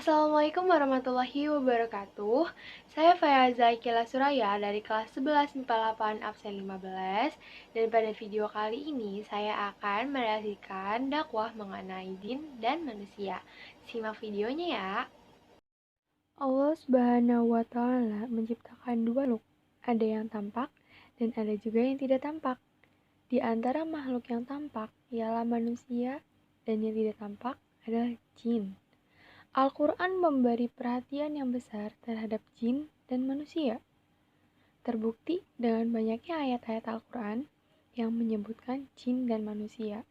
Assalamualaikum warahmatullahi wabarakatuh. Saya Fayaza Ikila Suraya dari kelas 11 MIPA 8 absen 15. Dan pada video kali ini saya akan merealisasikan dakwah mengenai jin dan manusia. Simak videonya ya. Allah Subhanahu wa Ta'ala menciptakan dua makhluk, ada yang tampak dan ada juga yang tidak tampak. Di antara makhluk yang tampak ialah manusia dan yang tidak tampak adalah jin. Al-Quran memberi perhatian yang besar terhadap jin dan manusia. Terbukti dengan banyaknya ayat-ayat Al-Quran yang menyebutkan jin dan manusia.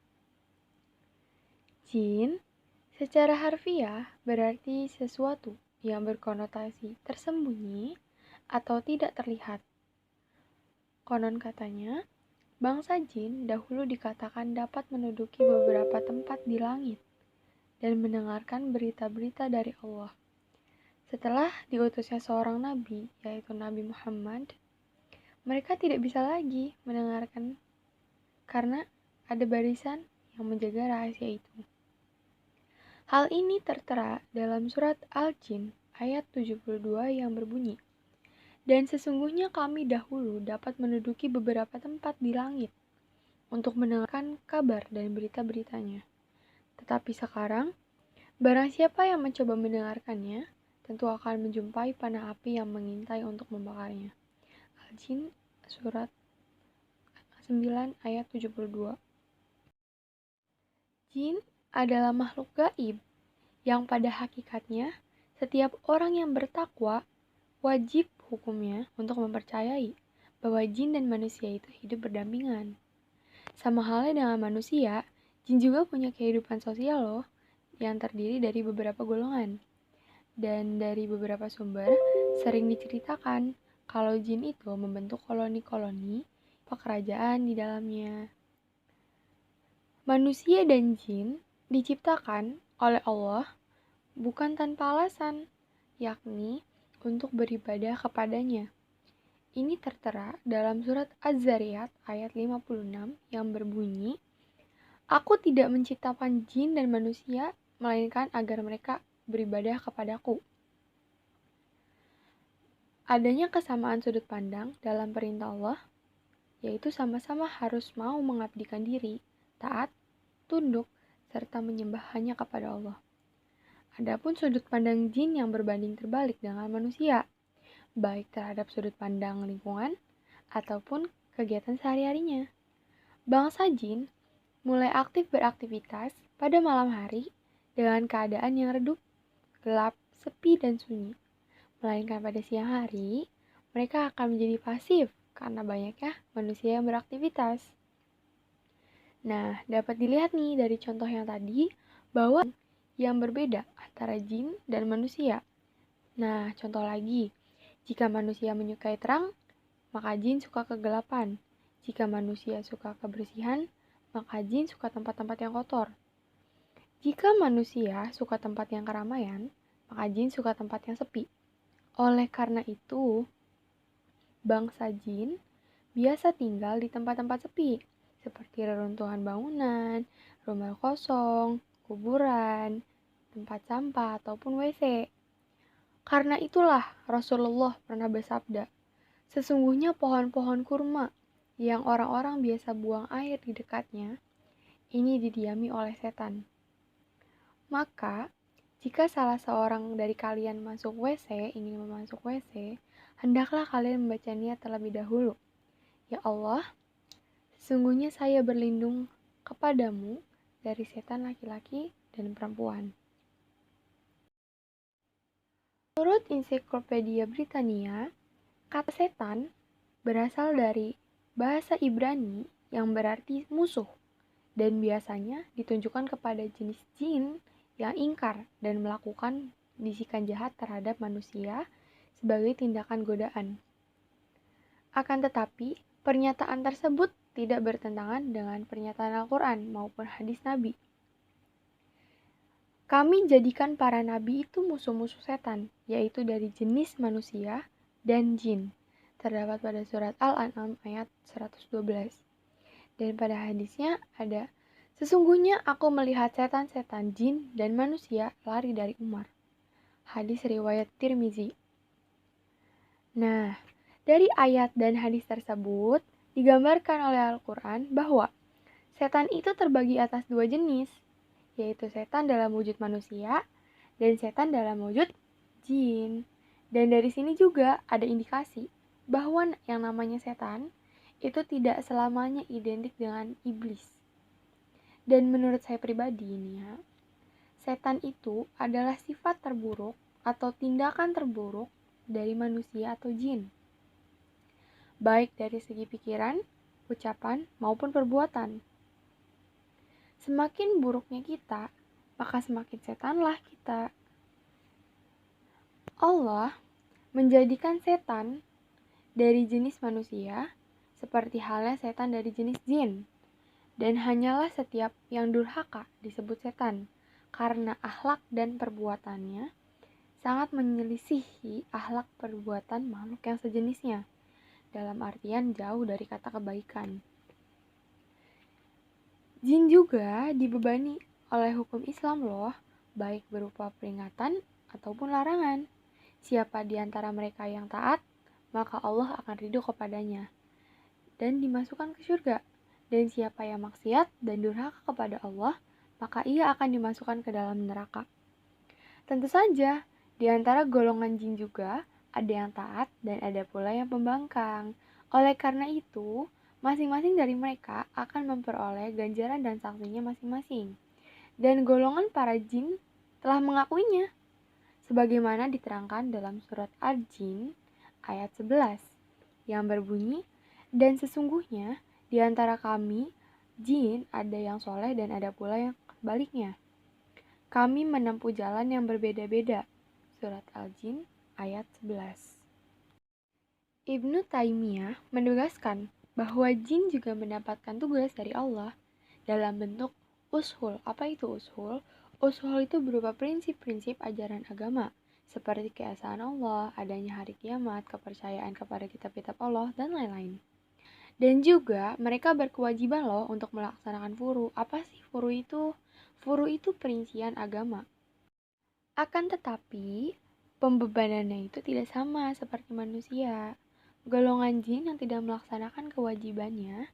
Jin secara harfiah berarti sesuatu yang berkonotasi tersembunyi atau tidak terlihat. Konon katanya, bangsa jin dahulu dikatakan dapat menduduki beberapa tempat di langit dan mendengarkan berita-berita dari Allah. Setelah diutusnya seorang nabi, yaitu Nabi Muhammad, mereka tidak bisa lagi mendengarkan karena ada barisan yang menjaga rahasia itu. Hal ini tertera dalam surat Al-Jin ayat 72 yang berbunyi, "Dan sesungguhnya kami dahulu dapat menduduki beberapa tempat di langit untuk mendengarkan kabar dan berita-beritanya. Tetapi sekarang, barang siapa yang mencoba mendengarkannya, tentu akan menjumpai panah api yang mengintai untuk membakarnya." Al-Jin surat 9 ayat 72. Jin adalah makhluk gaib yang pada hakikatnya setiap orang yang bertakwa wajib hukumnya untuk mempercayai bahwa jin dan manusia itu hidup berdampingan. Sama halnya dengan manusia, jin juga punya kehidupan sosial loh, yang terdiri dari beberapa golongan. Dan dari beberapa sumber, sering diceritakan kalau jin itu membentuk koloni-koloni pekerajaan di dalamnya. Manusia dan jin diciptakan oleh Allah bukan tanpa alasan, yakni untuk beribadah kepadanya. Ini tertera dalam surat Az-Zariyat ayat 56 yang berbunyi, "Aku tidak menciptakan jin dan manusia, melainkan agar mereka beribadah kepadaku." Adanya kesamaan sudut pandang dalam perintah Allah, yaitu sama-sama harus mau mengabdikan diri, taat, tunduk, serta menyembah hanya kepada Allah. Adapun sudut pandang jin yang berbanding terbalik dengan manusia, baik terhadap sudut pandang lingkungan ataupun kegiatan sehari-harinya. Bangsa jin mulai aktif beraktivitas pada malam hari dengan keadaan yang redup, gelap, sepi, dan sunyi. Melainkan pada siang hari, mereka akan menjadi pasif karena banyaknya manusia yang beraktivitas. Nah, dapat dilihat nih dari contoh yang tadi bahwa yang berbeda antara jin dan manusia. Nah, contoh lagi, jika manusia menyukai terang, maka jin suka kegelapan. Jika manusia suka kebersihan, maka jin suka tempat-tempat yang kotor. Jika manusia suka tempat yang keramaian, maka jin suka tempat yang sepi. Oleh karena itu, bangsa jin biasa tinggal di tempat-tempat sepi, seperti reruntuhan bangunan, rumah kosong, kuburan, tempat sampah, ataupun WC. Karena itulah Rasulullah pernah bersabda, "Sesungguhnya pohon-pohon kurma yang orang-orang biasa buang air di dekatnya, ini didiami oleh setan." Maka, jika salah seorang dari kalian ingin masuk WC, hendaklah kalian membaca niat terlebih dahulu. "Ya Allah, sesungguhnya saya berlindung kepadamu dari setan laki-laki dan perempuan." Menurut Ensiklopedia Britania, kata setan berasal dari bahasa Ibrani yang berarti musuh dan biasanya ditunjukkan kepada jenis jin yang ingkar dan melakukan bisikan jahat terhadap manusia sebagai tindakan godaan. Akan tetapi, pernyataan tersebut tidak bertentangan dengan pernyataan Al-Quran maupun hadis Nabi. Kami jadikan para nabi itu musuh-musuh setan, yaitu dari jenis manusia dan jin. Terdapat pada surat Al-An'am ayat 112. Dan pada hadisnya ada, "Sesungguhnya aku melihat setan-setan jin dan manusia lari dari Umar." Hadis riwayat Tirmizi. Nah, dari ayat dan hadis tersebut digambarkan oleh Al-Quran bahwa setan itu terbagi atas dua jenis, yaitu setan dalam wujud manusia dan setan dalam wujud jin. Dan dari sini juga ada indikasi bahwa yang namanya setan itu tidak selamanya identik dengan iblis. Dan menurut saya pribadi ini ya, setan itu adalah sifat terburuk atau tindakan terburuk dari manusia atau jin, baik dari segi pikiran, ucapan, maupun perbuatan. Semakin buruknya kita, maka semakin setanlah kita. Allah menjadikan setan dari jenis manusia seperti halnya setan dari jenis jin. Dan hanyalah setiap yang durhaka disebut setan, karena akhlak dan perbuatannya sangat menyelisihi akhlak perbuatan makhluk yang sejenisnya, dalam artian jauh dari kata kebaikan. Jin juga dibebani oleh hukum Islam loh, baik berupa peringatan ataupun larangan. Siapa di antara mereka yang taat, maka Allah akan ridho kepadanya dan dimasukkan ke surga. Dan siapa yang maksiat dan durhaka kepada Allah, maka ia akan dimasukkan ke dalam neraka. Tentu saja, di antara golongan jin juga ada yang taat dan ada pula yang pembangkang. Oleh karena itu, masing-masing dari mereka akan memperoleh ganjaran dan sanksinya masing-masing. Dan golongan para jin telah mengakuinya, sebagaimana diterangkan dalam surat Al-Jin ayat 11, yang berbunyi, dan sesungguhnya di antara kami, jin ada yang soleh dan ada pula yang sebaliknya. Kami menempuh jalan yang berbeda-beda. Surat Al-Jin ayat 11. Ibnu Taimiyah menegaskan bahwa jin juga mendapatkan tugas dari Allah dalam bentuk ushul. Apa itu ushul? Ushul itu berupa prinsip-prinsip ajaran agama, seperti keesaan Allah, adanya hari kiamat, kepercayaan kepada kitab-kitab Allah, dan lain-lain. Dan juga mereka berkewajiban loh untuk melaksanakan furu. Apa sih furu itu? Furu itu perincian agama. Akan tetapi, pembebanannya itu tidak sama seperti manusia. Golongan jin yang tidak melaksanakan kewajibannya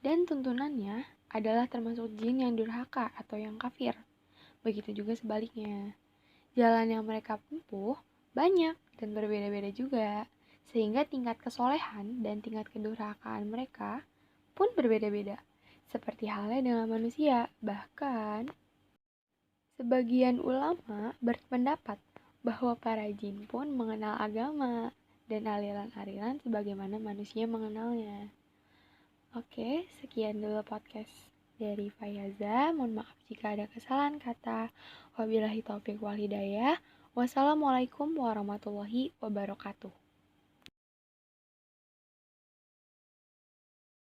dan tuntunannya adalah termasuk jin yang durhaka atau yang kafir. Begitu juga sebaliknya. Jalan yang mereka tempuh banyak dan berbeda-beda juga, sehingga tingkat kesolehan dan tingkat kedurhakaan mereka pun berbeda-beda, seperti halnya dengan manusia. Bahkan, sebagian ulama berpendapat bahwa para jin pun mengenal agama dan aliran-aliran sebagaimana manusia mengenalnya. Oke, sekian dulu podcast dari Fayaza. Mohon maaf jika ada kesalahan kata. Wabillahi taufiq wal hidayah. Wassalamualaikum warahmatullahi wabarakatuh.